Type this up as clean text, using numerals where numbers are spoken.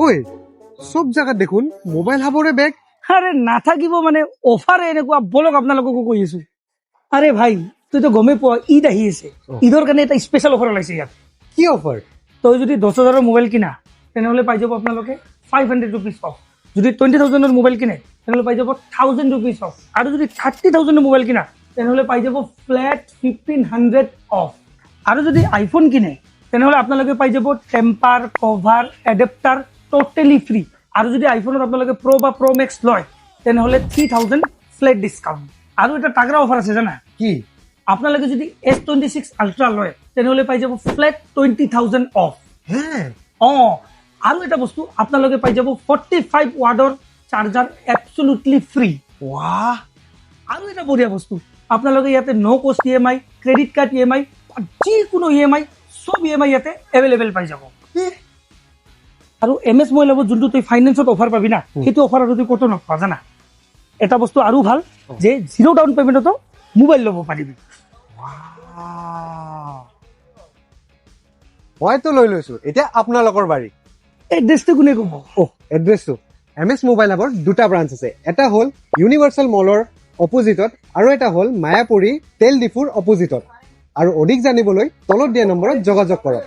ঐ সব জায়গাত দেখোন মোবাইল হাবৰে বেগ। আৰে নাথাকিব মানে অফাৰ এনেকুৱা বলক আপোনালোককো কৈ আছো। আৰে ভাই তুইতো গমেই পোৱা ঈদ আহি আছে, ঈদৰ কাৰণে এটা স্পেচিয়েল অফাৰ ওলাইছে ইয়াত। কি অফাৰ? তই যদি 10,000 মোবাইল কিনা তেনেহ'লে পাই যাব আপোনালোকে 500 rupees অফ। যদি 20,000 মোবাইল কিনে তেনেহ'লে পাই যাব 1,000 rupees অফ। আৰু যদি 30,000 মোবাইল কিনা তেনেহ'লে পাই যাব ফ্লেট 1,500 অফ। আৰু যদি আইফোন কিনে তেনেহ'লে আপোনালোকে পাই যাব temper, cover, adapter totally free. আৰু যদি আইফোনত আপোনালোকে প্ৰ' বা প্ৰ' মেক্স লয় তেনেহ'লে 3,000 ফ্লেট ডিছকাউণ্ট। আৰু এটা তাগৰা অফাৰ আছে জানা কি? আপোনালোকে যদি S26 আল্ট্ৰা লয় তেনেহ'লে পাই যাব ফ্লেট 20,000 অফ। হে আৰু এটা বস্তু আপোনালোকে পাই যাব 45 ৱাটৰ চাৰ্জাৰ এবছলুটলি ফ্ৰী। ৱাহ, আৰু এটা বঢ়িয়া বস্তু আপোনালোকে ইয়াতে ন' কষ্ট EMI, ক্ৰেডিট কাৰ্ড EMI, যিকোনো EMI চব EMI ইয়াতে এভেইলেবল পাই যাব। আৰু MS মবাইলৰ যোনটো তই ফাইনেন্সত অফাৰ পাবি না সেইটো অফাৰ আৰু তুই ক'তো নাপাৱ জানা। এটা বস্তু আৰু ভাল যে 0 ডাউন পেমেণ্টতো মোবাইল ল'ব পাৰিবি। মইতো লৈ লৈছো, এতিয়া আপোনালোকৰ বাৰী। এড্ৰেছটো কোনে ক'ব? এড্ৰেছটো MS মোবাইল হাবৰ দুটা ব্ৰাঞ্চ আছে। এটা হ'ল ইউনিভাৰ্চেল মলৰ অপজিটত আৰু এটা হ'ল মায়াপুৰী তেল ডিপুৰ অপজিটত। আৰু অধিক জানিবলৈ তলত দিয়া নম্বৰত যোগাযোগ কৰক।